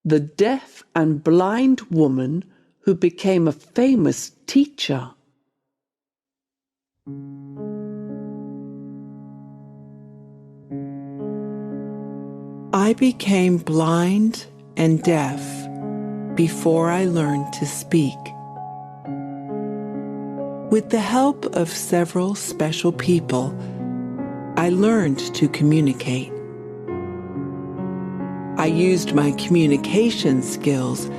the deaf and blind woman who became a famous teacher. I became blind and deaf before I learned to speak. With the help of several special people, I learned to communicate. I used my communication skills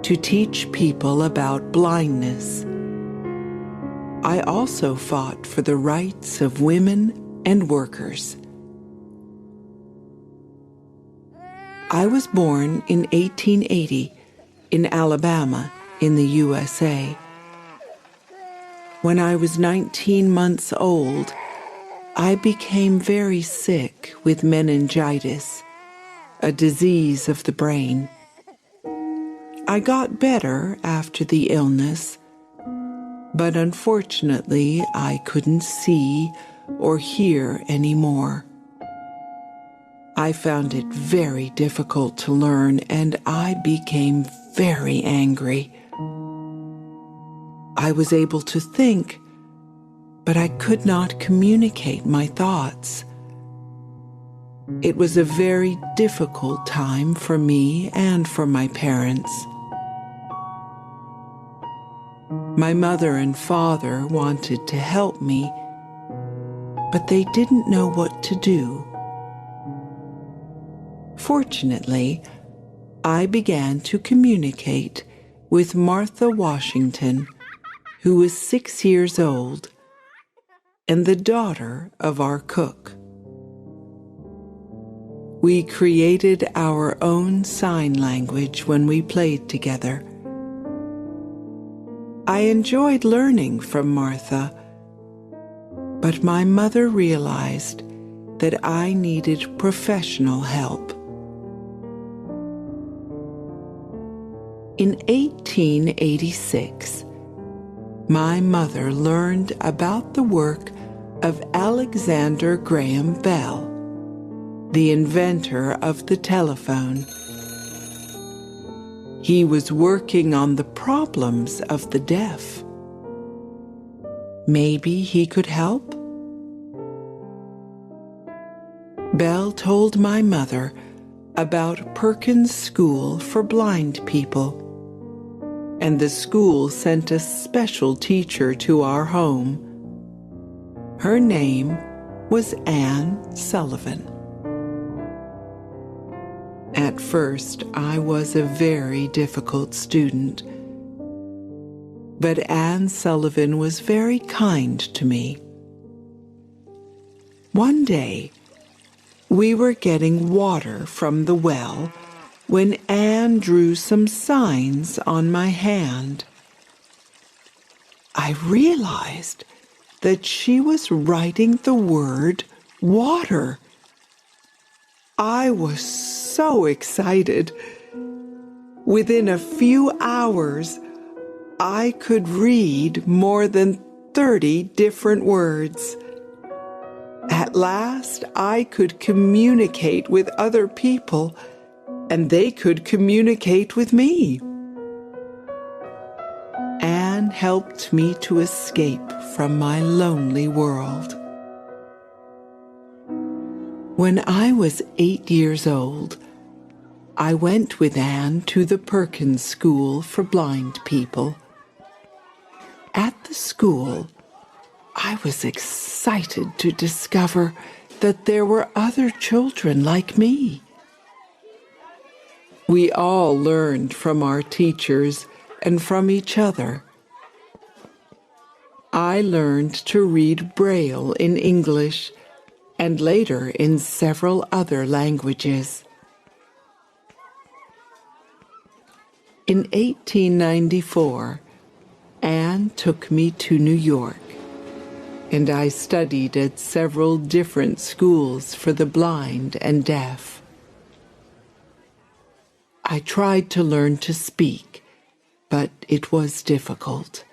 to teach people about blindness. I also fought for the rights of women and workers. I was born in 1880 in Alabama in the USA. When I was 19 months old, I became very sick with meningitis, a disease of the brain. I got better after the illness, but unfortunately I couldn't see or hear anymore. I found it very difficult to learn, and I became very angry. I was able to think, but I could not communicate my thoughts. It was a very difficult time for me and for my parents. My mother and father wanted to help me, but they didn't know what to do. Fortunately, I began to communicate with Martha Washington, who was 6 years old and the daughter of our cook. We created our own sign language when we played together. I enjoyed learning from Martha, but my mother realized that I needed professional help. In 1886, my mother learned about the work of Alexander Graham Bell, the inventor of the telephone. He was working on the problems of the deaf. Maybe he could help? Bell told my mother about Perkins School for Blind People, and the school sent a special teacher to our home. Her name was Anne Sullivan. At first, I was a very difficult student, but Anne Sullivan was very kind to me. One day, we were getting water from the well when Anne drew some signs on my hand. I realized that she was writing the word water. I was so excited. Within a few hours, I could read more than 30 different words. At last, I could communicate with other people, and they could communicate with me. Anne helped me to escape from my lonely world. When I was 8 years old, I went with Anne to the Perkins School for Blind People. At the school, I was excited to discover that there were other children like me. We all learned from our teachers and from each other. I learned to read Braille in English and later in several other languages. In 1894, Anne took me to New York, and I studied at several different schools for the blind and deaf. I tried to learn to speak, but it was difficult.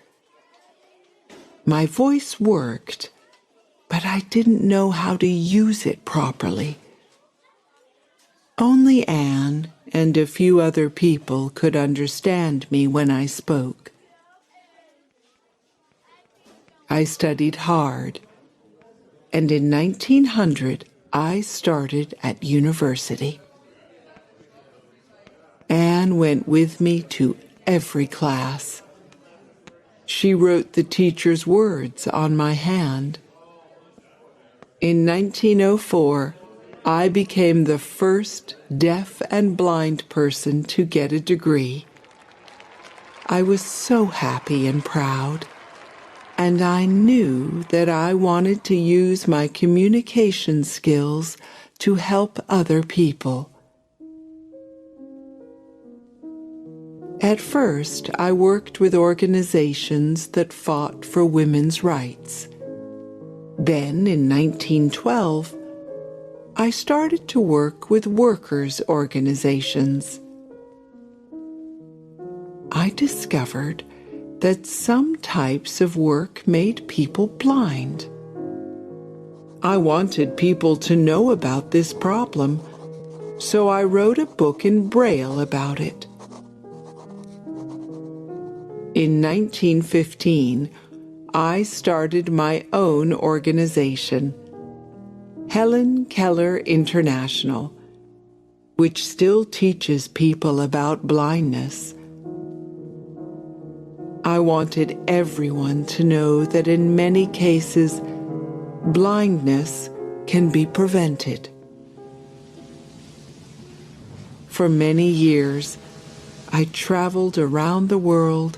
My voice worked, but I didn't know how to use it properly. Only Anne and and a few other people could understand me when I spoke. I studied hard, and in 1900 I started at university. Anne went with me to every class. She wrote the teacher's words on my hand. In 1904, I became the first deaf and blind person to get a degree. I was so happy and proud, and I knew that I wanted to use my communication skills to help other people. At first, I worked with organizations that fought for women's rights. Then, in 1912, I started to work with workers' organizations. I discovered that some types of work made people blind. I wanted people to know about this problem, so I wrote a book in Braille about it. In 1915, I started my own organization, Helen Keller International, which still teaches people about blindness. I wanted everyone to know that in many cases, blindness can be prevented. For many years, I traveled around the world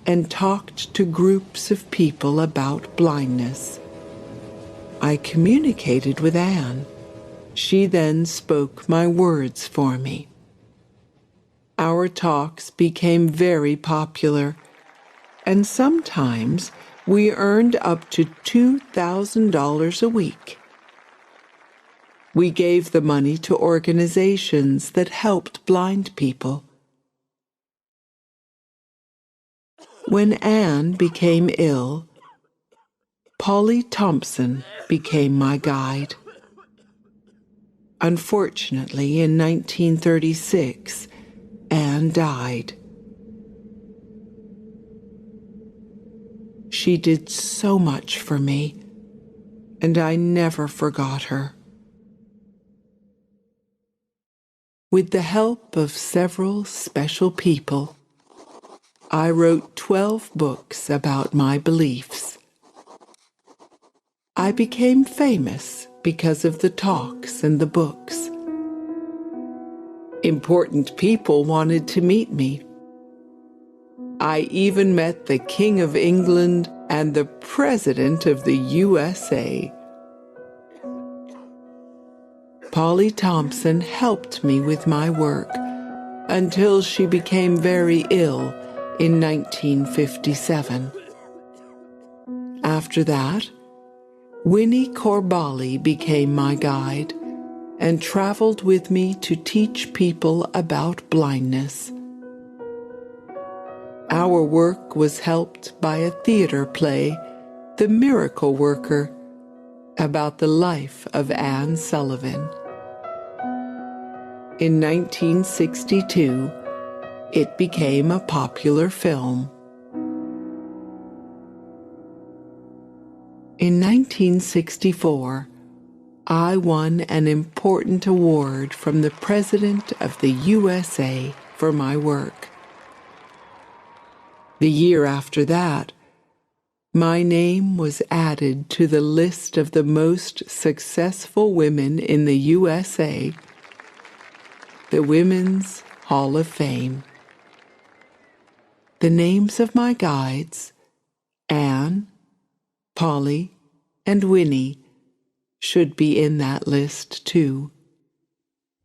and talked to groups of people about blindness. I communicated with Anne. She then spoke my words for me. Our talks became very popular, and sometimes we earned up to $2,000 a week. We gave the money to organizations that helped blind people. When Anne became ill, Polly Thompson became my guide. Unfortunately, in 1936, Anne died. She did so much for me, and I never forgot her. With the help of several special people, I wrote 12 books about my beliefs. I became famous because of the talks and the books. Important people wanted to meet me. I even met the King of England and the President of the USA. Polly Thompson helped me with my work until she became very ill in 1957. After that, Winnie Corbally became my guide and traveled with me to teach people about blindness. Our work was helped by a theater play, The Miracle Worker, about the life of Anne Sullivan. In 1962, it became a popular film. In 1964, I won an important award from the President of the USA for my work. The year after that, my name was added to the list of the most successful women in the USA, the Women's Hall of Fame. The names of my guides, Anne, Polly, and Winnie, should be in that list too.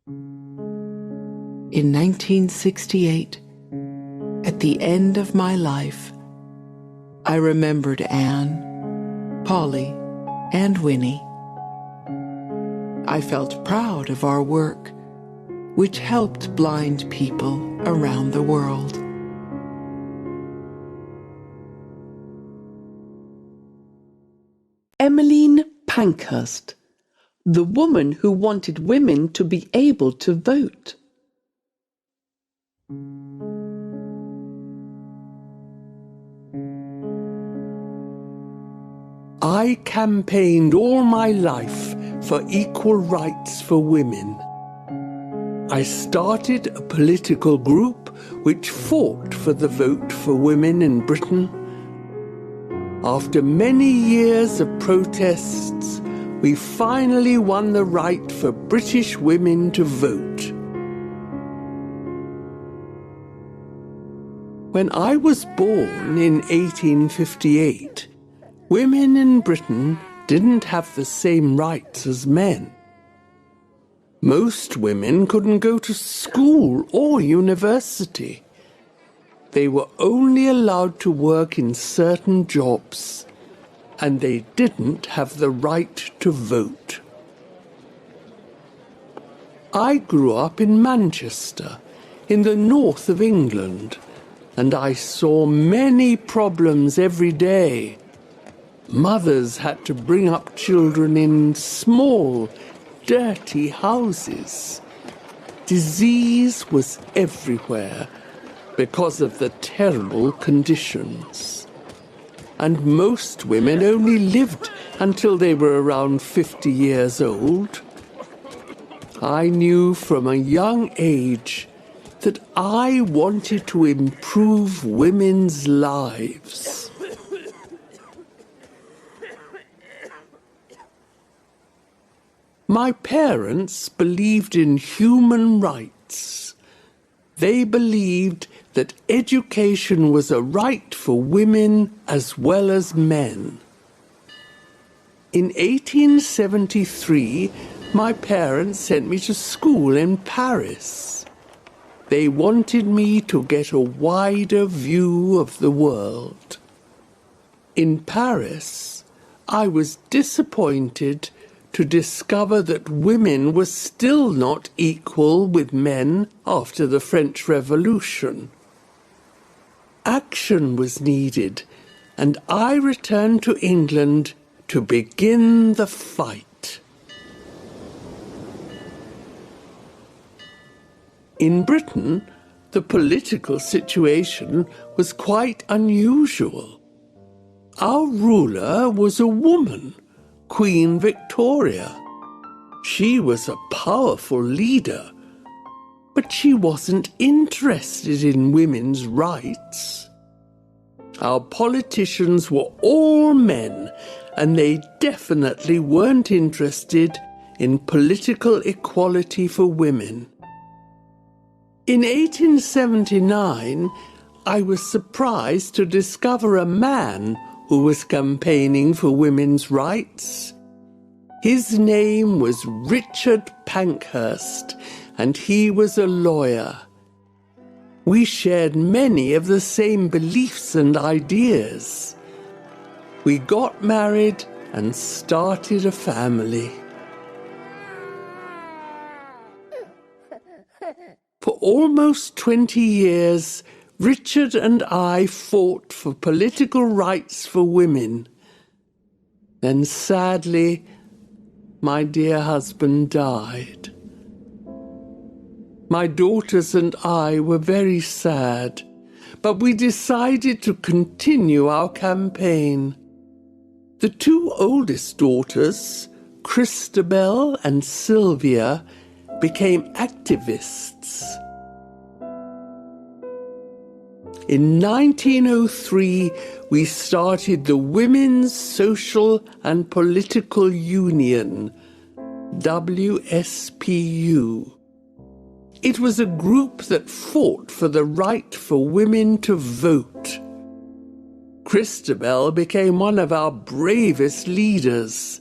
In 1968, at the end of my life, I remembered Anne, Polly, and Winnie. I felt proud of our work, which helped blind people around the world. Emmeline Pankhurst, the woman who wanted women to be able to vote. I campaigned all my life for equal rights for women. I started a political group which fought for the vote for women in Britain. After many years of protests, we finally won the right for British women to vote. When I was born in 1858, women in Britain didn't have the same rights as men. Most women couldn't go to school or university. They were only allowed to work in certain jobs, and they didn't have the right to vote. I grew up in Manchester, in the north of England, and I saw many problems every day. Mothers had to bring up children in small, dirty houses. Disease was everywhere because of the terrible conditions. And most women only lived until they were around 50 years old. I knew from a young age that I wanted to improve women's lives. My parents believed in human rights. They believed that education was a right for women as well as men. In 1873, my parents sent me to school in Paris. They wanted me to get a wider view of the world. In Paris, I was disappointed to discover that women were still not equal with men after the French Revolution. Action was needed, and I returned to England to begin the fight. In Britain, the political situation was quite unusual. Our ruler was a woman, Queen Victoria. She was a powerful leader, but she wasn't interested in women's rights. Our politicians were all men, and they definitely weren't interested in political equality for women. In 1879, I was surprised to discover a man who was campaigning for women's rights. His name was Richard Pankhurst, and he was a lawyer. We shared many of the same beliefs and ideas. We got married and started a family. For almost 20 years, Richard and I fought for political rights for women. Then sadly, my dear husband died. My daughters and I were very sad, but we decided to continue our campaign. The two oldest daughters, Christabel and Sylvia, became activists. In 1903, we started the Women's Social and Political Union, WSPU. It was a group that fought for the right for women to vote. Christabel became one of our bravest leaders.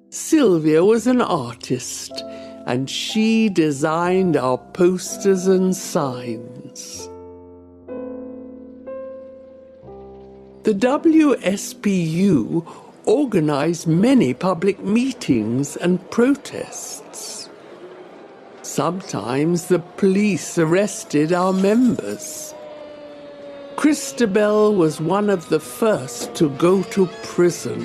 Sylvia was an artist, and she designed our posters and signs. The WSPU organized many public meetings and protests. Sometimes the police arrested our members. Christabel was one of the first to go to prison.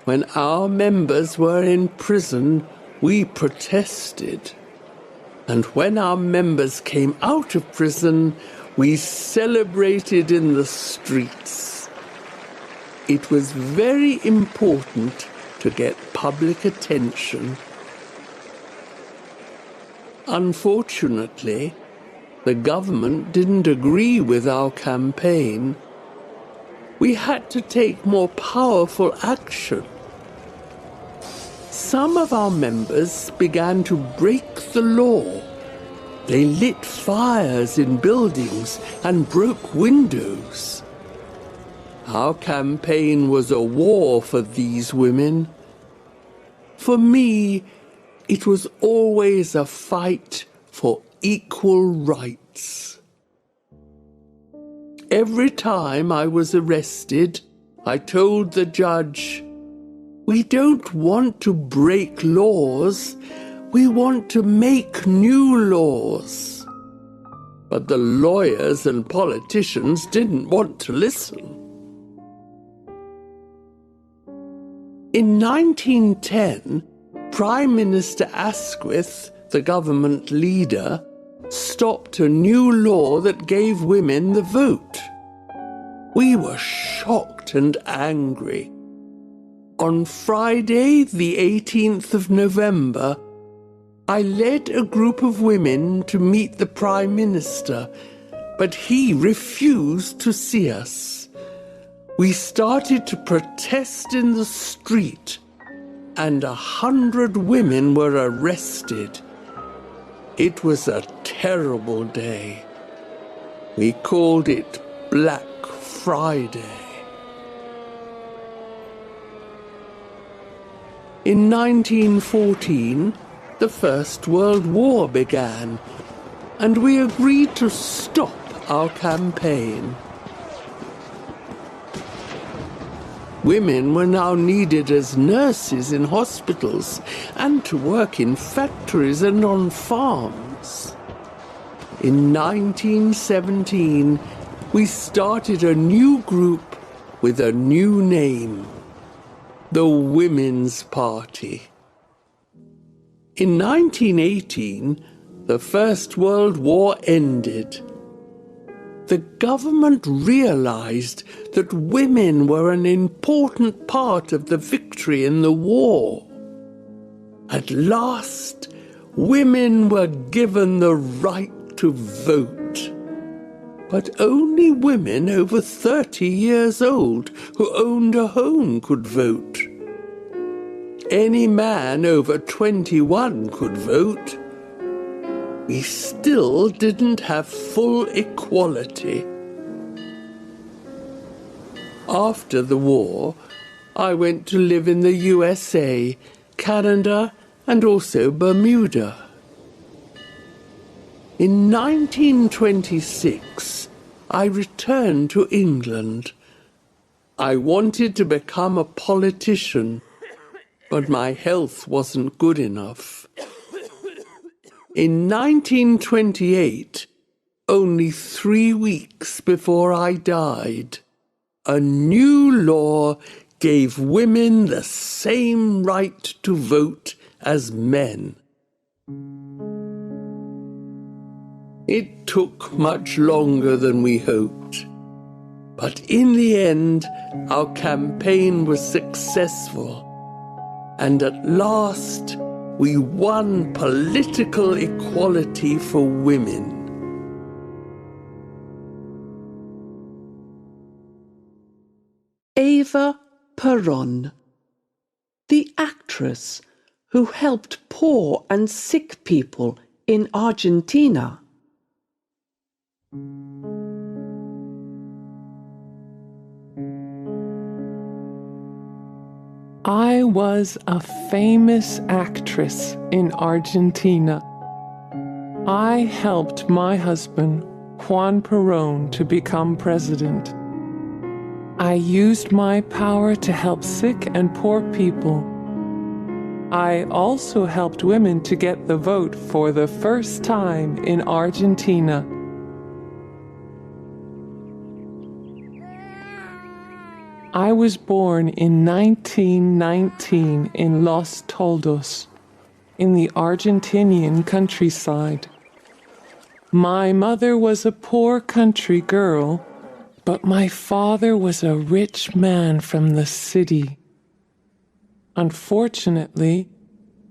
When our members were in prison, we protested. And when our members came out of prison, we celebrated in the streets. It was very important to get public attention. Unfortunately, the government didn't agree with our campaign. We had to take more powerful action. Some of our members began to break the law. They lit fires in buildings and broke windows. Our campaign was a war for these women. For me, it was always a fight for equal rights. Every time I was arrested, I told the judge, "We don't want to break laws. We want to make new laws." But the lawyers and politicians didn't want to listen. In 1910, Prime Minister Asquith, the government leader, stopped a new law that gave women the vote. We were shocked and angry. On Friday, the 18th of November, I led a group of women to meet the Prime Minister, but he refused to see us. We started to protest in the street, and 100 women were arrested. It was a terrible day. We called it Black Friday. In 1914, the First World War began, and we agreed to stop our campaign. Women were now needed as nurses in hospitals and to work in factories and on farms. In 1917, we started a new group with a new name, the Women's Party. In 1918, the First World War ended. The government realized that women were an important part of the victory in the war. At last, women were given the right to vote. But only women over 30 years old who owned a home could vote. Any man over 21 could vote. We still didn't have full equality. After the war, I went to live in the USA, Canada, and also Bermuda. In 1926, I returned to England. I wanted to become a politician, but my health wasn't good enough. In 1928, only 3 weeks before I died, a new law gave women the same right to vote as men. It took much longer than we hoped, but in the end, our campaign was successful, and at last, we won political equality for women. Eva Peron, the actress who helped poor and sick people in Argentina. I was a famous actress in Argentina. I helped my husband, Juan Perón, to become president. I used my power to help sick and poor people. I also helped women to get the vote for the first time in Argentina. I was born in 1919 in Los Toldos, in the Argentinian countryside. My mother was a poor country girl, But my father was a rich man from the city. Unfortunately,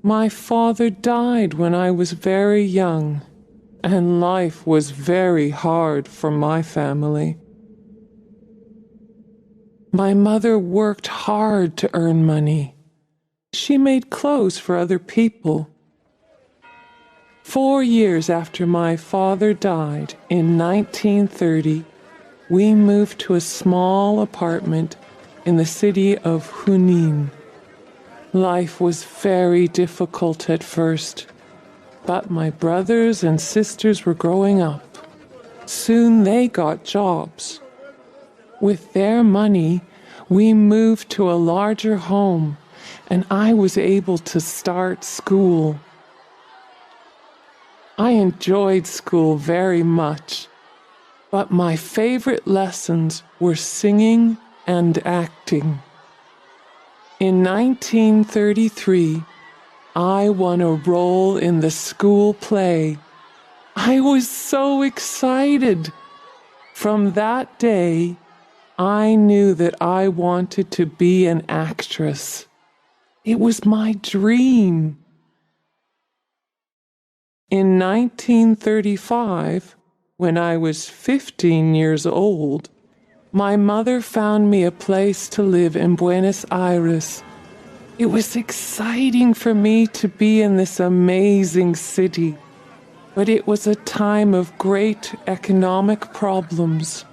my father died when I was very young, and life was very hard for my family. My mother worked hard to earn money. She made clothes for other people. 4 years after my father died, in 1930, we moved to a small apartment in the city of Junín. Life was very difficult at first, but my brothers and sisters were growing up. Soon they got jobs. With their money, we moved to a larger home, and I was able to start school. I enjoyed school very much, but my favorite lessons were singing and acting. In 1933, I won a role in the school play. I was so excited. From that day, I knew that I wanted to be an actress. It was my dream. In 1935, when I was 15 years old, my mother found me a place to live in Buenos Aires. It was exciting for me to be in this amazing city, but it was a time of great economic problems.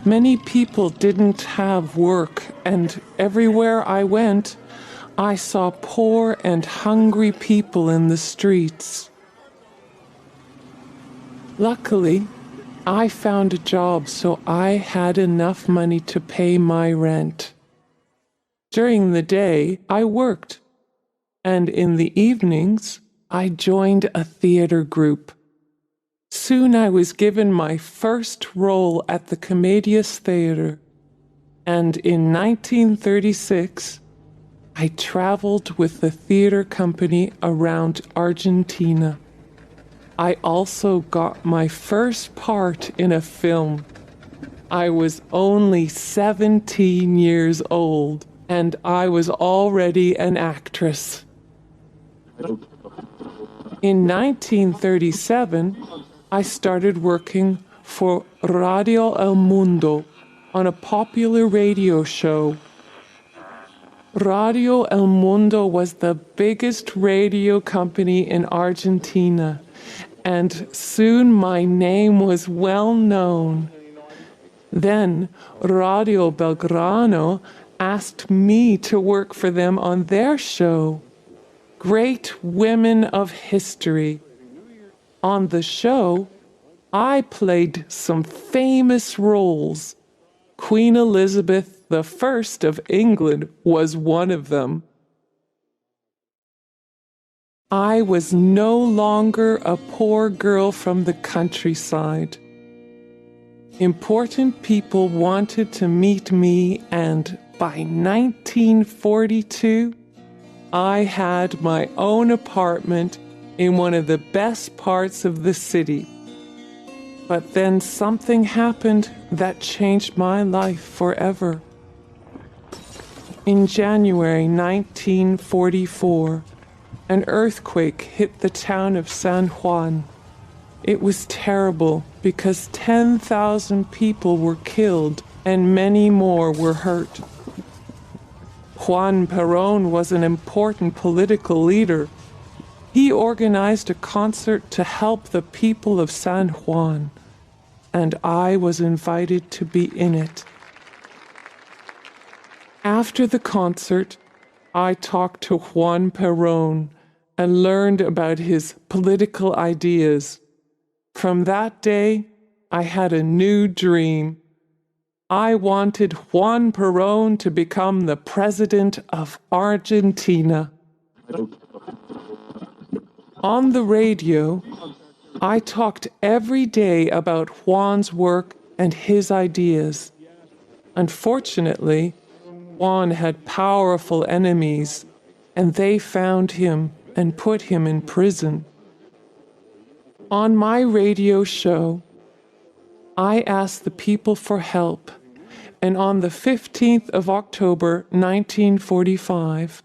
Many people didn't have work, and everywhere I went, I saw poor and hungry people in the streets. Luckily, I found a job so I had enough money to pay my rent. During the day, I worked, and in the evenings, I joined a theater group. Soon I was given my first role at the Comedias Theater, and in 1936, I traveled with the theater company around Argentina. I also got my first part in a film. I was only 17 years old, and I was already an actress. In 1937, I started working for Radio El Mundo on a popular radio show. Radio El Mundo was the biggest radio company in Argentina, and soon my name was well known. Then Radio Belgrano asked me to work for them on their show, Great Women of History. On the show, I played some famous roles. Queen Elizabeth I of England was one of them. I was no longer a poor girl from the countryside. Important people wanted to meet me, and by 1942, I had my own apartment in one of the best parts of the city. But then something happened that changed my life forever. In January 1944, an earthquake hit the town of San Juan. It was terrible because 10,000 people were killed and many more were hurt. Juan Perón was an important political leader. He organized a concert to help the people of San Juan, and I was invited to be in it. After the concert, I talked to Juan Perón and learned about his political ideas. From that day, I had a new dream. I wanted Juan Perón to become the president of Argentina. On the radio, I talked every day about Juan's work and his ideas. Unfortunately, Juan had powerful enemies, and they found him and put him in prison. On my radio show, I asked the people for help, and on the 15th of October, 1945,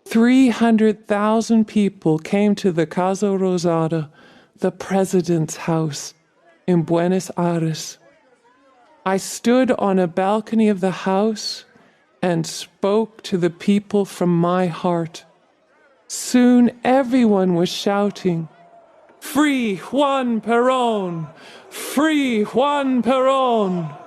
300,000 people came to the Casa Rosada, the president's house, in Buenos Aires. I stood on a balcony of the house and spoke to the people from my heart. Soon everyone was shouting, "Free Juan Perón! Free Juan Perón!"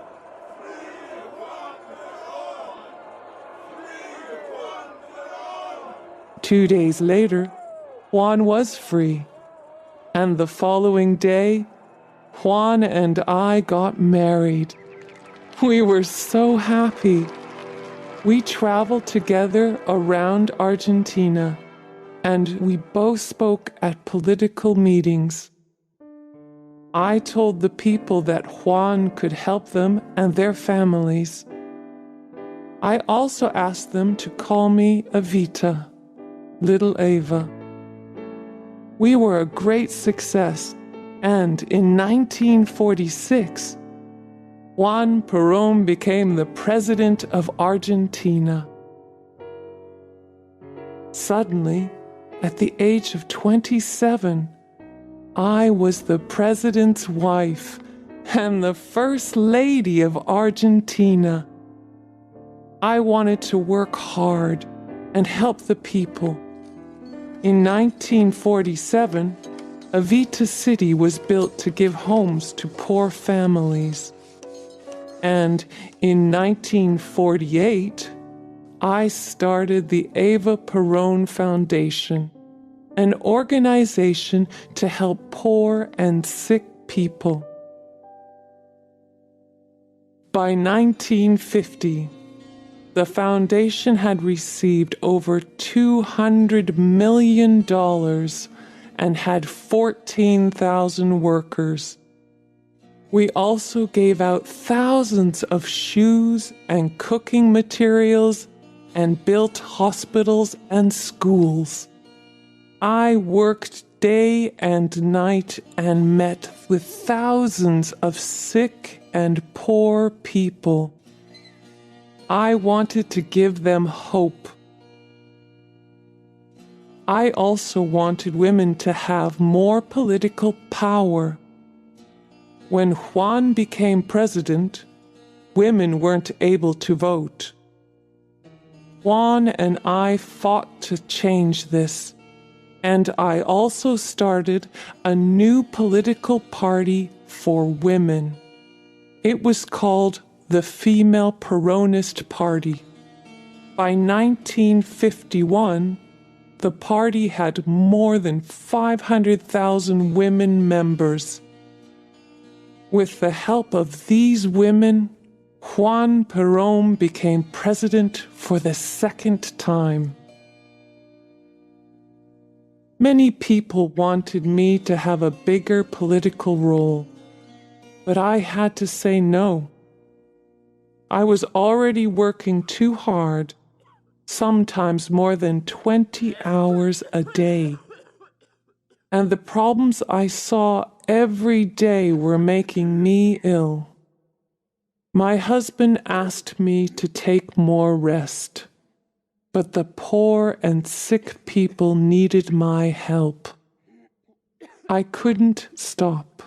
2 days later, Juan was free, and the following day, Juan and I got married. We were so happy. We traveled together around Argentina, and we both spoke at political meetings. I told the people that Juan could help them and their families. I also asked them to call me Evita, Little Ava. We were a great success, and in 1946, Juan Perón became the president of Argentina. Suddenly, at the age of 27, I was the president's wife and the first lady of Argentina. I wanted to work hard and help the people. In 1947, Evita City was built to give homes to poor families. And in 1948, I started the Eva Perón Foundation, an organization to help poor and sick people. By 1950, the foundation had received over $200 million and had 14,000 workers. We also gave out thousands of shoes and cooking materials and built hospitals and schools. I worked day and night and met with thousands of sick and poor people. I wanted to give them hope. I also wanted women to have more political power. When Juan became president, women weren't able to vote. Juan and I fought to change this, and I also started a new political party for women. It was called the Female Peronist Party. By 1951, the party had more than 500,000 women members. With the help of these women, Juan Perón became president for the second time. Many people wanted me to have a bigger political role, but I had to say no. I was already working too hard, sometimes more than 20 hours a day. And the problems I saw every day were making me ill. My husband asked me to take more rest, but the poor and sick people needed my help. I couldn't stop.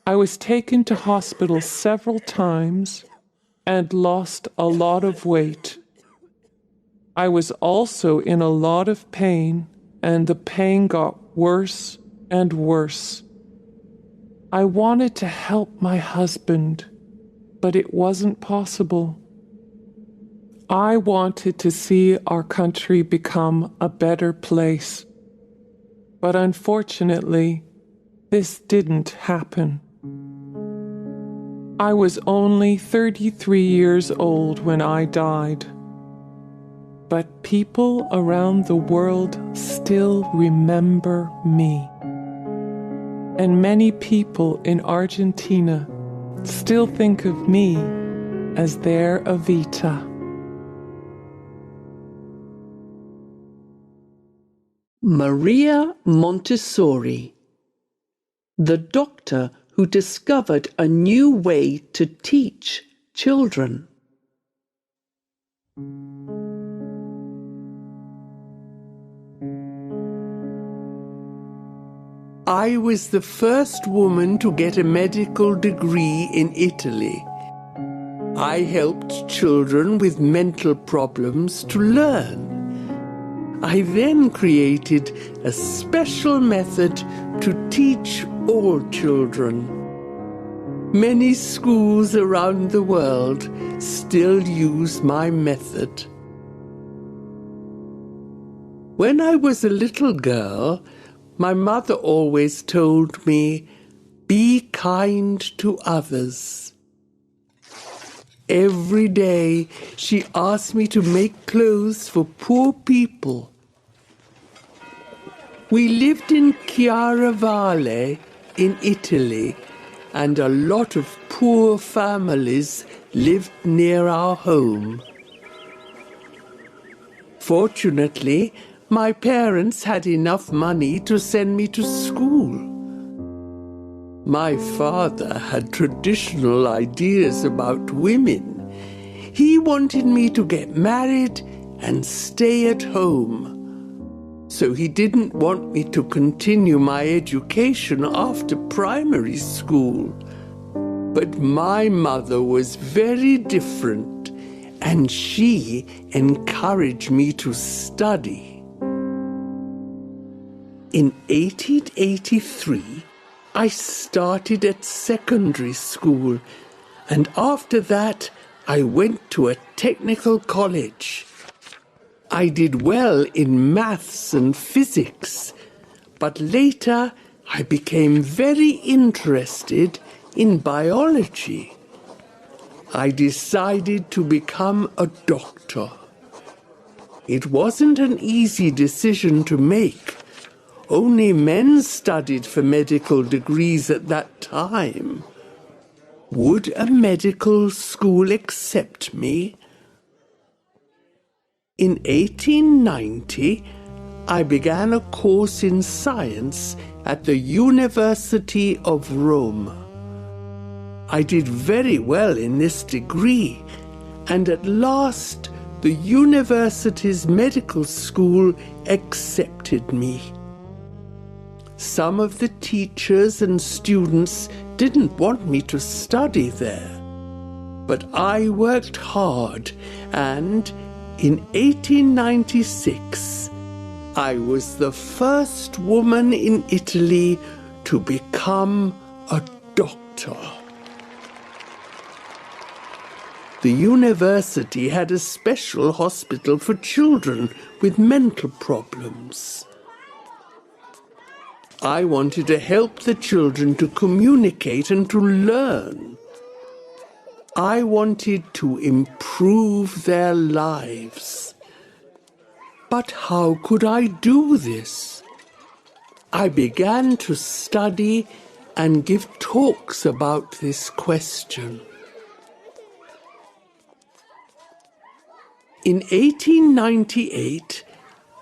I was taken to hospital several times and lost a lot of weight. I was also in a lot of pain, and the pain got worse and worse. I wanted to help my husband, but it wasn't possible. I wanted to see our country become a better place, but unfortunately, this didn't happen. I was only 33 years old when I died, but people around the world still remember me. And many people in Argentina still think of me as their Evita. Maria Montessori. the doctor who discovered a new way to teach children. I was the first woman to get a medical degree in Italy. I helped children with mental problems to learn. I then created a special method to teach all children. Many schools around the world still use my method. When I was a little girl, my mother always told me, "Be kind to others." Every day she asked me to make clothes for poor people. We lived in Chiaravale in Italy, and a lot of poor families lived near our home. Fortunately, my parents had enough money to send me to school. My father had traditional ideas about women. He wanted me to get married and stay at home. So he didn't want me to continue my education after primary school. But my mother was very different, and she encouraged me to study. In 1883, I started at secondary school, and after that I went to a technical college. I did well in maths and physics, but later I became very interested in biology. I decided to become a doctor. It wasn't an easy decision to make. Only men studied for medical degrees at that time. Would a medical school accept me? In 1890, I began a course in science at the University of Rome. I did very well in this degree, and at last the university's medical school accepted me. Some of the teachers and students didn't want me to study there, but I worked hard, and in 1896, I was the first woman in Italy to become a doctor. The university had a special hospital for children with mental problems. I wanted to help the children to communicate and to learn. I wanted to improve their lives. But how could I do this? I began to study and give talks about this question. In 1898,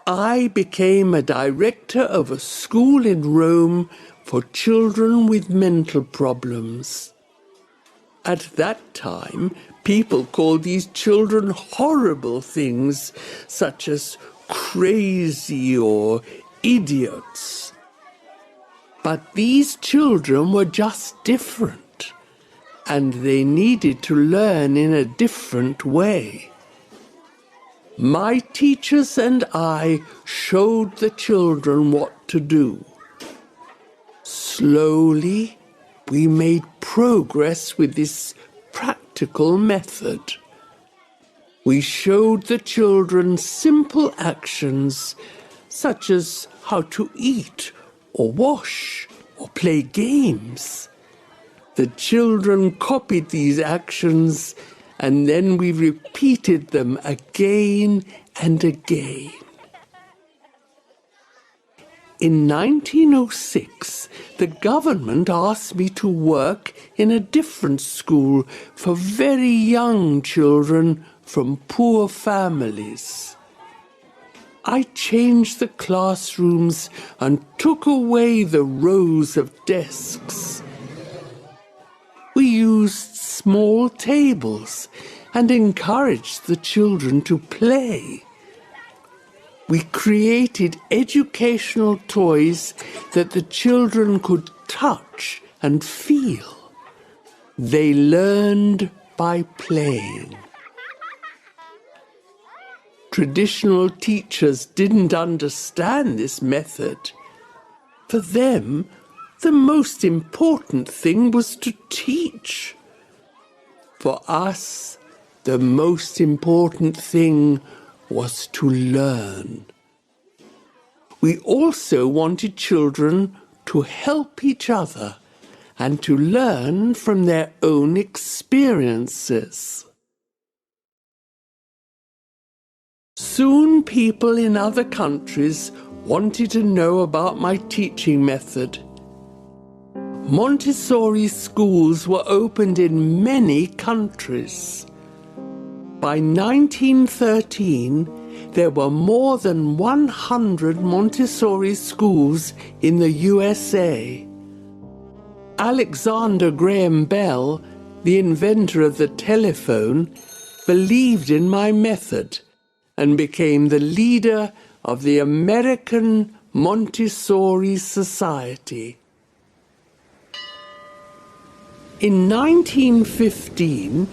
I became a director of a school in Rome for children with mental problems. At that time, people called these children horrible things, such as crazy or idiots. But these children were just different, and they needed to learn in a different way. My teachers and I showed the children what to do. Slowly, we made progress with this practical method. We showed the children simple actions, such as how to eat or wash or play games. The children copied these actions, and then we repeated them again and again. In 1906, the government asked me to work in a different school for very young children from poor families. I changed the classrooms and took away the rows of desks. We used small tables and encouraged the children to play. We created educational toys that the children could touch and feel. They learned by playing. Traditional teachers didn't understand this method. For them, the most important thing was to teach. For us, the most important thing was to learn. We also wanted children to help each other and to learn from their own experiences. Soon people in other countries wanted to know about my teaching method. Montessori schools were opened in many countries. By 1913, there were more than 100 Montessori schools in the USA. Alexander Graham Bell, the inventor of the telephone, believed in my method and became the leader of the American Montessori Society. In 1915,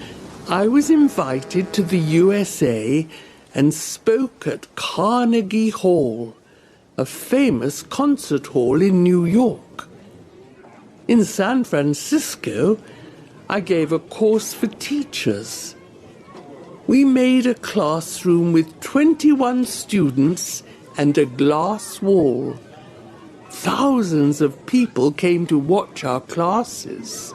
I was invited to the USA and spoke at Carnegie Hall, a famous concert hall in New York. In San Francisco, I gave a course for teachers. We made a classroom with 21 students and a glass wall. Thousands of people came to watch our classes.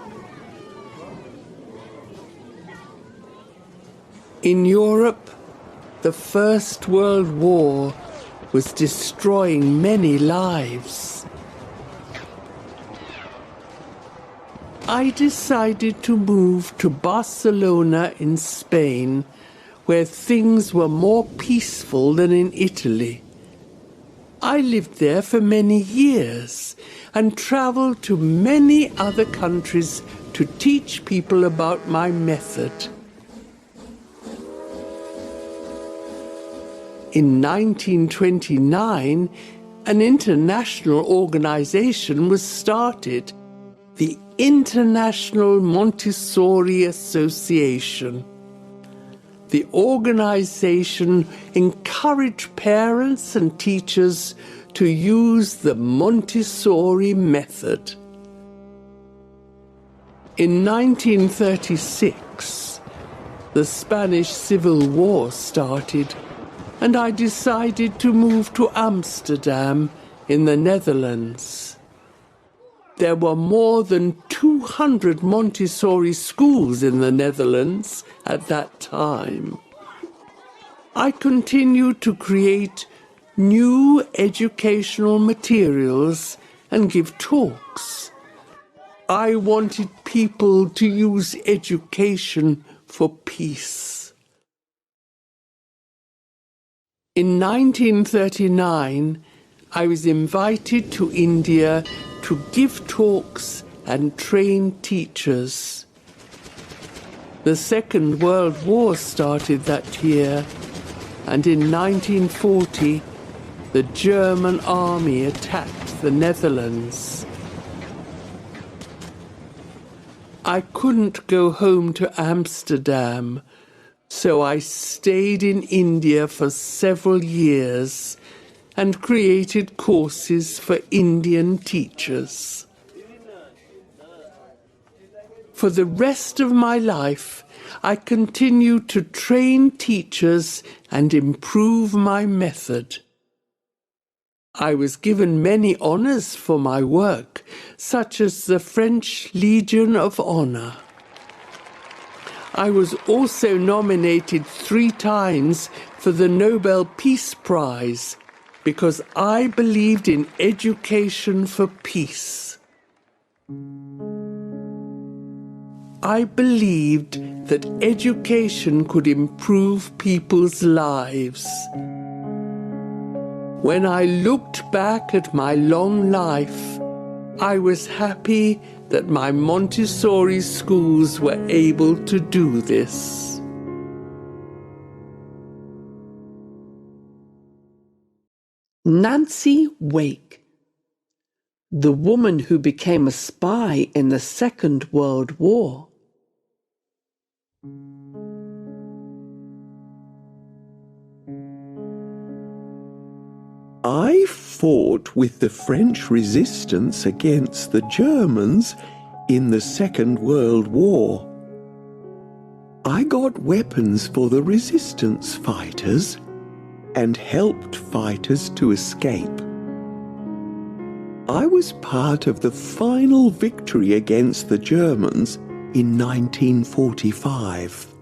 In Europe, the First World War was destroying many lives. I decided to move to Barcelona in Spain, where things were more peaceful than in Italy. I lived there for many years and traveled to many other countries to teach people about my method. In 1929, an international organization was started, the International Montessori Association. The organization encouraged parents and teachers to use the Montessori method. In 1936, the Spanish Civil War started, and I decided to move to Amsterdam in the Netherlands. There were more than 200 Montessori schools in the Netherlands at that time. I continued to create new educational materials and give talks. I wanted people to use education for peace. In 1939, I was invited to India to give talks and train teachers. The Second World War started that year, and in 1940, the German army attacked the Netherlands. I couldn't go home to Amsterdam, so I stayed in India for several years and created courses for Indian teachers. For the rest of my life, I continued to train teachers and improve my method. I was given many honors for my work, such as the French Legion of Honor. I was also nominated 3 times for the Nobel Peace Prize because I believed in education for peace. I believed that education could improve people's lives. When I looked back at my long life, I was happy that my Montessori schools were able to do this. Nancy Wake, the woman who became a spy in the Second World War. I fought with the French resistance against the Germans in the Second World War. I got weapons for the resistance fighters and helped fighters to escape. I was part of the final victory against the Germans in 1945.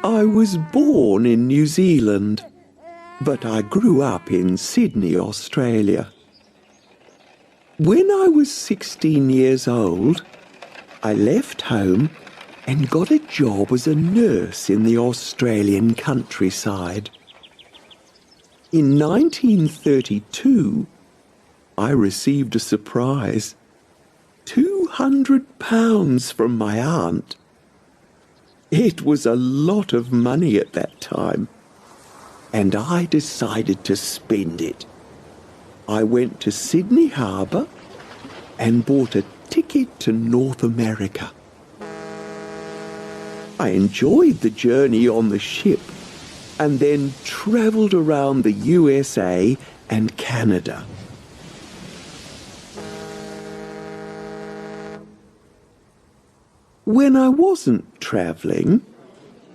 I was born in New Zealand, but I grew up in Sydney, Australia. When I was 16 years old, I left home and got a job as a nurse in the Australian countryside. In 1932, I received a surprise, £200 from my aunt. It was a lot of money at that time, and I decided to spend it. I went to Sydney Harbour and bought a ticket to North America. I enjoyed the journey on the ship and then travelled around the USA and Canada. When I wasn't travelling,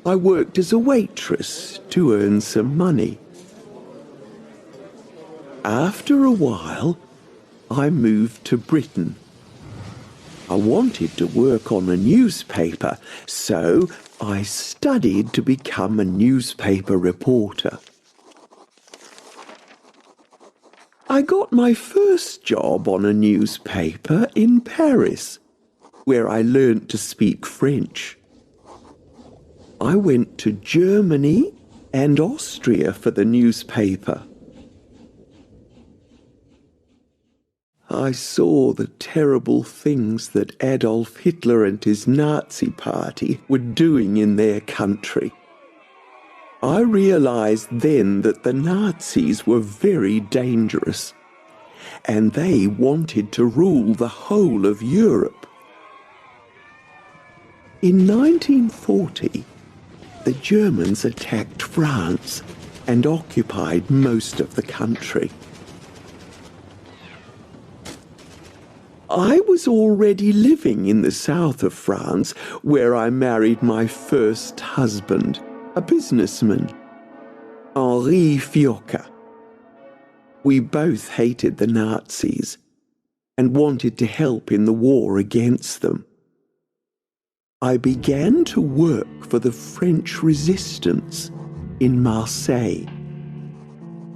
I worked as a waitress to earn some money. After a while, I moved to Britain. I wanted to work on a newspaper, so I studied to become a newspaper reporter. I got my first job on a newspaper in Paris, where I learnt to speak French. I went to Germany and Austria for the newspaper. I saw the terrible things that Adolf Hitler and his Nazi party were doing in their country. I realized then that the Nazis were very dangerous, and they wanted to rule the whole of Europe. In 1940, the Germans attacked France and occupied most of the country. I was already living in the south of France, where I married my first husband, a businessman, Henri Fiocca. We both hated the Nazis and wanted to help in the war against them. I began to work for the French resistance in Marseille.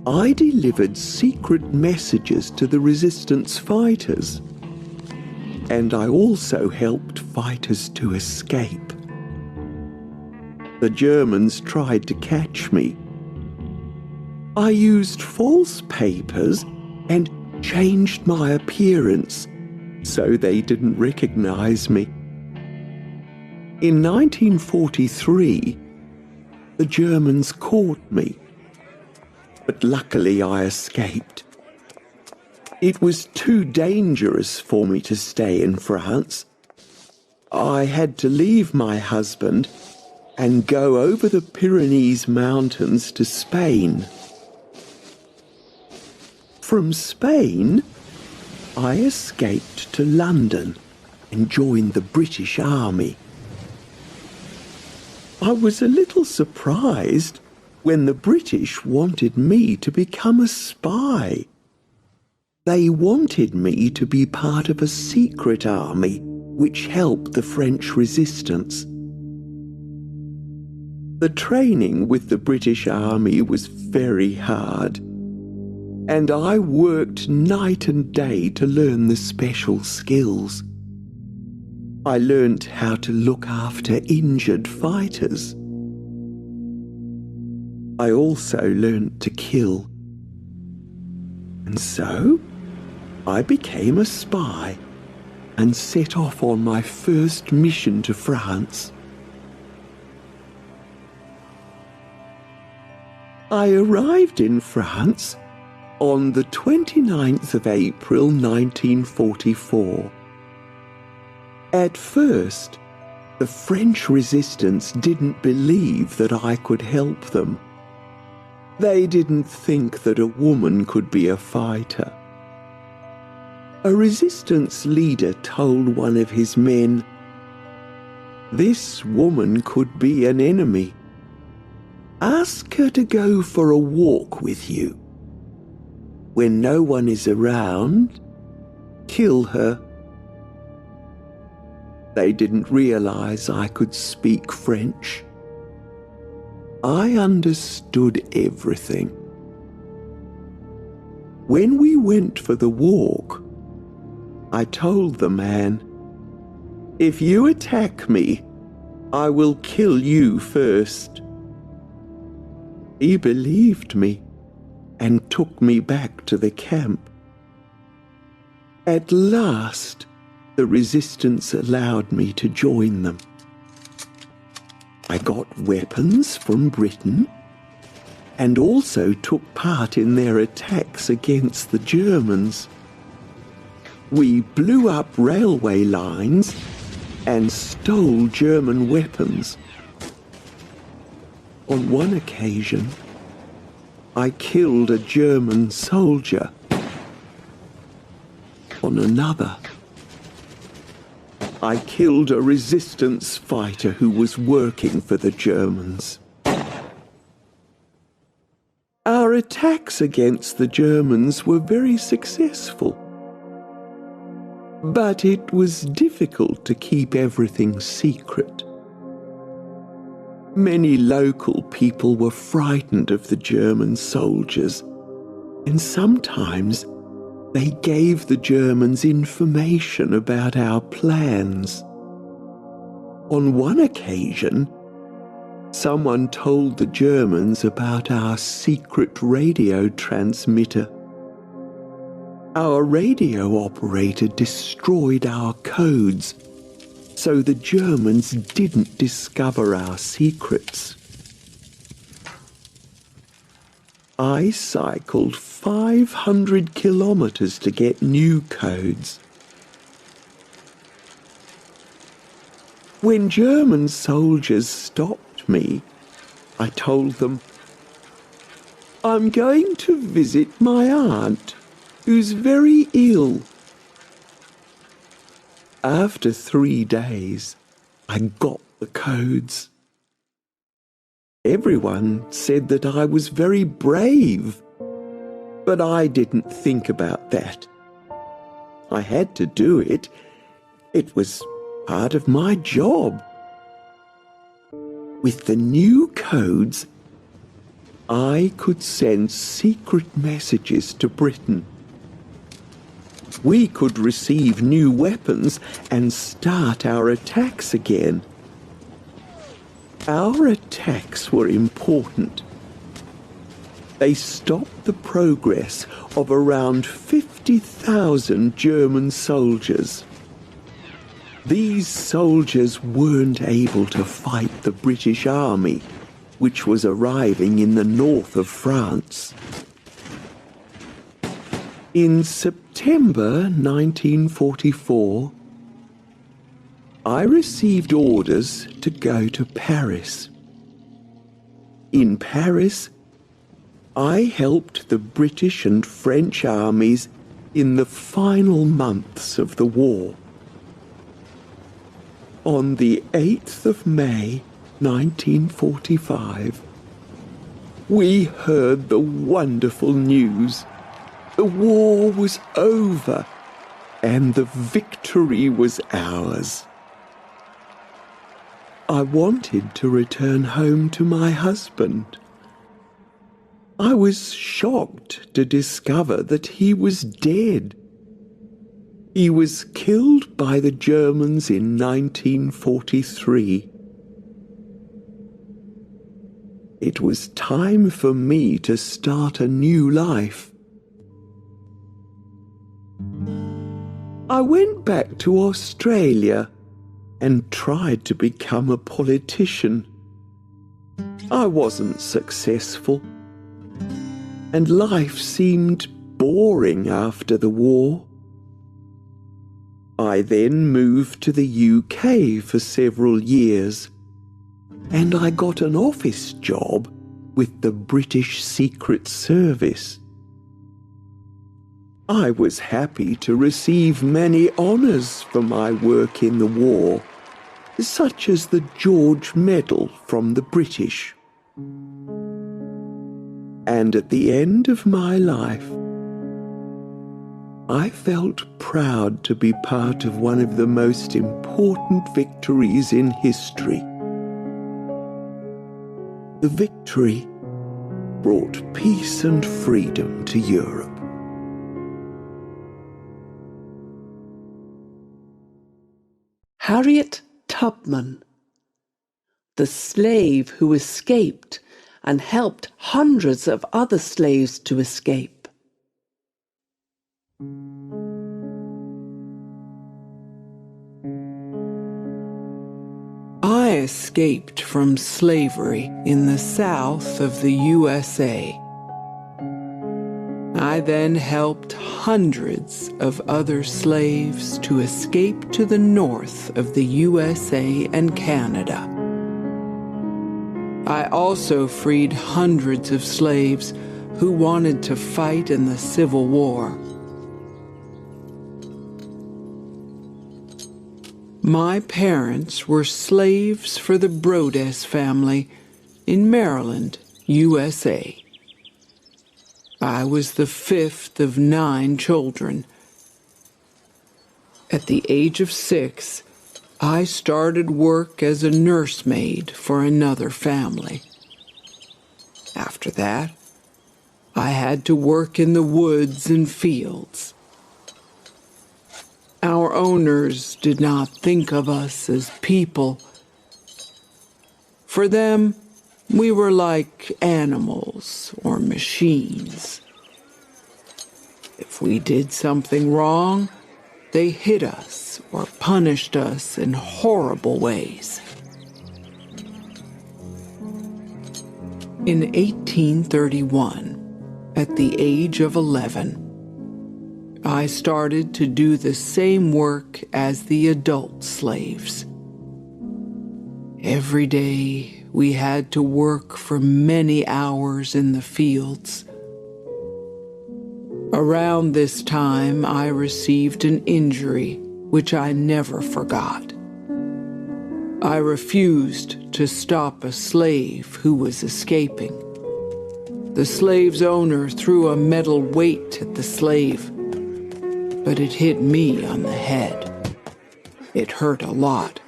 I delivered secret messages to the resistance fighters, and I also helped fighters to escape. The Germans tried to catch me. I used false papers and changed my appearance so they didn't recognize me. In 1943, the Germans caught me, but luckily I escaped. It was too dangerous for me to stay in France. I had to leave my husband and go over the Pyrenees Mountains to Spain. From Spain, I escaped to London and joined the British Army. I was a little surprised when the British wanted me to become a spy. They wanted me to be part of a secret army which helped the French resistance. The training with the British Army was very hard, and I worked night and day to learn the special skills. I learnt how to look after injured fighters. I also learnt to kill. And so, I became a spy and set off on my first mission to France. I arrived in France on the 29th of April 1944. At first, the French resistance didn't believe that I could help them. They didn't think that a woman could be a fighter. A resistance leader told one of his men, "This woman could be an enemy. Ask her to go for a walk with you. When no one is around, kill her." They didn't realize I could speak French. I understood everything. When we went for the walk, I told the man, "If you attack me, I will kill you first." He believed me and took me back to the camp. At last, the resistance allowed me to join them. I got weapons from Britain and also took part in their attacks against the Germans. We blew up railway lines and stole German weapons. On one occasion, I killed a German soldier. On another, I killed a resistance fighter who was working for the Germans. Our attacks against the Germans were very successful. But it was difficult to keep everything secret. Many local people were frightened of the German soldiers, and sometimes they gave the Germans information about our plans. On one occasion, someone told the Germans about our secret radio transmitter. Our radio operator destroyed our codes, so the Germans didn't discover our secrets. I cycled 500 kilometers to get new codes. When German soldiers stopped me, I told them, "I'm going to visit my aunt, who's very ill." After 3 days, I got the codes. Everyone said that I was very brave, but I didn't think about that. I had to do it. It was part of my job. With the new codes, I could send secret messages to Britain. We could receive new weapons and start our attacks again. Our attacks were important. They stopped the progress of around 50,000 German soldiers. These soldiers weren't able to fight the British Army, which was arriving in the north of France. In September 1944, I received orders to go to Paris. In Paris, I helped the British and French armies in the final months of the war. On the 8th of May 1945, we heard the wonderful news. The war was over, and the victory was ours. I wanted to return home to my husband. I was shocked to discover that he was dead. He was killed by the Germans in 1943. It was time for me to start a new life. I went back to Australia and tried to become a politician. I wasn't successful, and life seemed boring after the war. I then moved to the UK for several years, and I got an office job with the British Secret Service. I was happy to receive many honours for my work in the war, such as the George Medal from the British. And at the end of my life, I felt proud to be part of one of the most important victories in history. The victory brought peace and freedom to Europe. Harriet Tubman, the slave who escaped and helped hundreds of other slaves to escape. I escaped from slavery in the south of the USA. I then helped hundreds of other slaves to escape to the north of the USA and Canada. I also freed hundreds of slaves who wanted to fight in the Civil War. My parents were slaves for the Brodess family in Maryland, USA. I was the fifth of 9 children. At the age of 6, I started work as a nursemaid for another family. After that, I had to work in the woods and fields. Our owners did not think of us as people. For them, we were like animals or machines. If we did something wrong, they hit us or punished us in horrible ways. In 1831, at the age of 11, I started to do the same work as the adult slaves. Every day, we had to work for many hours in the fields. Around this time, I received an injury which I never forgot. I refused to stop a slave who was escaping. The slave's owner threw a metal weight at the slave, but it hit me on the head. It hurt a lot,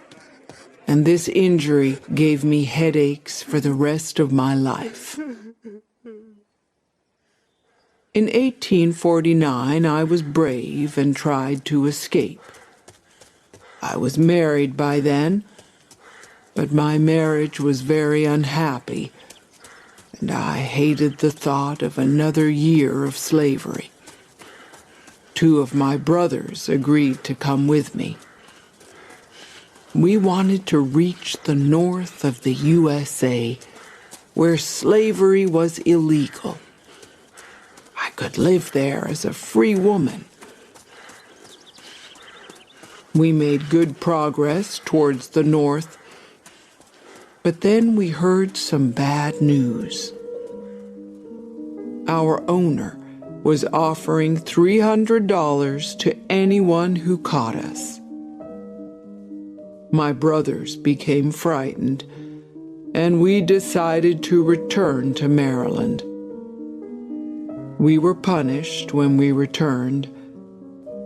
and this injury gave me headaches for the rest of my life. In 1849, I was brave and tried to escape. I was married by then, but my marriage was very unhappy, and I hated the thought of another year of slavery. 2 of my brothers agreed to come with me. We wanted to reach the north of the USA, where slavery was illegal. I could live there as a free woman. We made good progress towards the north, but then we heard some bad news. Our owner was offering $300 to anyone who caught us. My brothers became frightened, and we decided to return to Maryland. We were punished when we returned,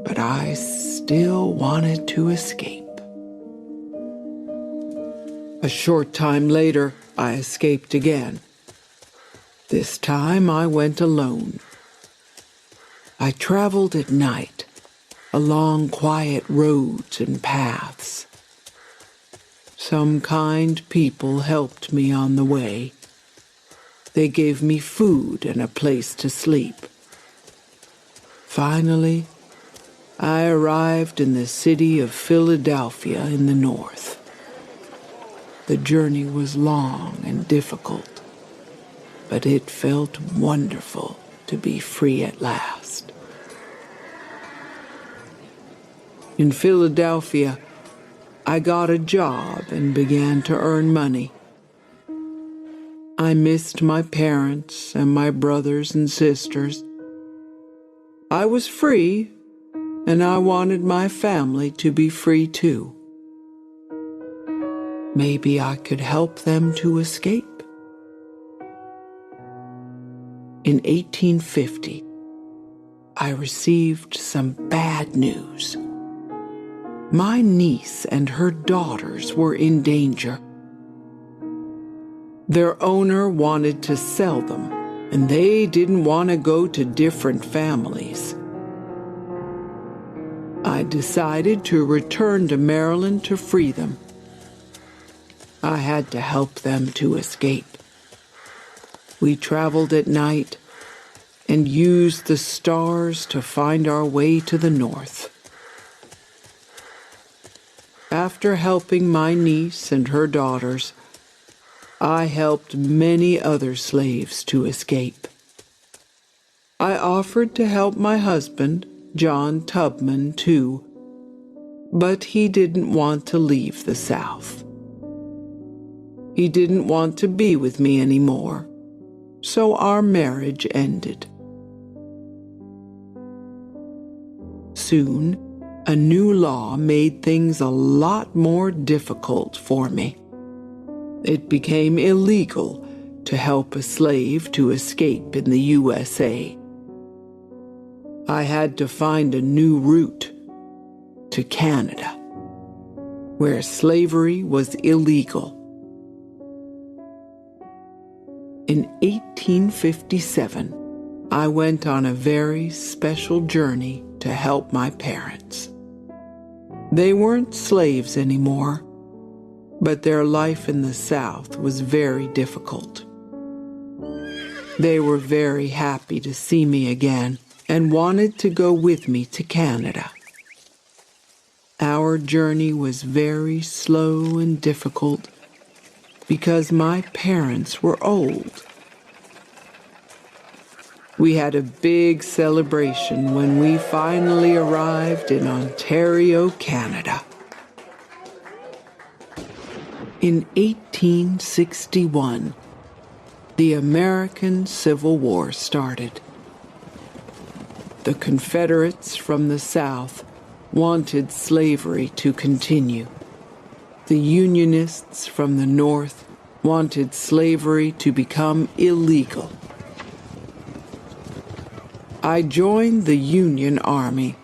but I still wanted to escape. A short time later, I escaped again. This time I went alone. I traveled at night, along quiet roads and paths. Some kind people helped me on the way. They gave me food and a place to sleep. Finally, I arrived in the city of Philadelphia in the north. The journey was long and difficult, but it felt wonderful to be free at last. In Philadelphia, I got a job and began to earn money. I missed my parents and my brothers and sisters. I was free, and I wanted my family to be free too. Maybe I could help them to escape. In 1850, I received some bad news. My niece and her daughters were in danger. Their owner wanted to sell them, and they didn't want to go to different families. I decided to return to Maryland to free them. I had to help them to escape. We traveled at night and used the stars to find our way to the north. After helping my niece and her daughters, I helped many other slaves to escape. I offered to help my husband, John Tubman, too, but he didn't want to leave the South. He didn't want to be with me anymore, so our marriage ended. Soon, a new law made things a lot more difficult for me. It became illegal to help a slave to escape in the USA. I had to find a new route to Canada, where slavery was illegal. In 1857, I went on a very special journey to help my parents. They weren't slaves anymore, but their life in the South was very difficult. They were very happy to see me again and wanted to go with me to Canada. Our journey was very slow and difficult because my parents were old. We had a big celebration when we finally arrived in Ontario, Canada. In 1861, the American Civil War started. The Confederates from the South wanted slavery to continue. The Unionists from the North wanted slavery to become illegal. I joined the Union Army,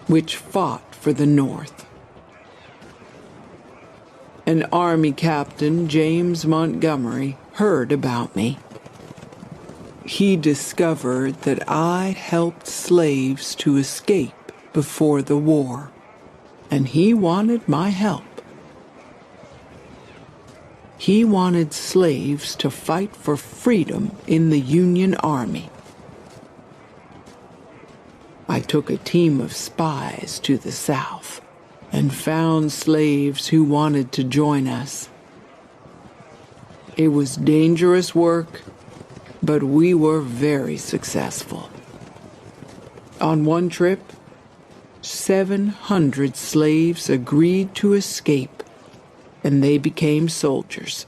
which fought for the North. An Army captain, James Montgomery, heard about me. He discovered that I helped slaves to escape before the war, and he wanted my help. He wanted slaves to fight for freedom in the Union Army. I took a team of spies to the South and found slaves who wanted to join us. It was dangerous work, but we were very successful. On one trip, 700 slaves agreed to escape, and they became soldiers.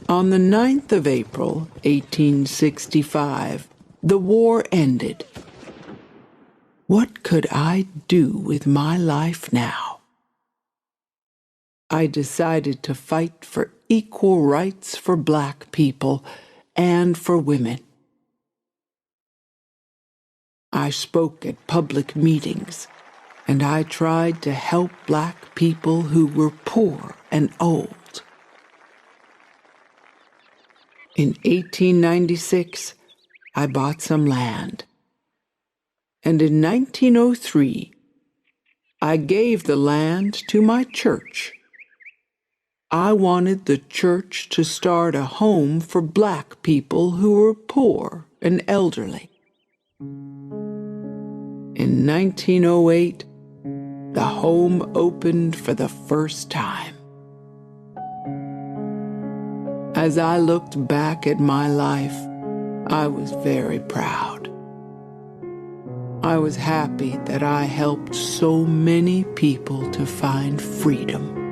On the 9th of April, 1865, the war ended. What could I do with my life now? I decided to fight for equal rights for Black people and for women. I spoke at public meetings, and I tried to help Black people who were poor and old. In 1896, I bought some land, and in 1903, I gave the land to my church. I wanted the church to start a home for black people who were poor and elderly. In 1908, the home opened for the first time. As I looked back at my life, I was very proud. I was happy that I helped so many people to find freedom.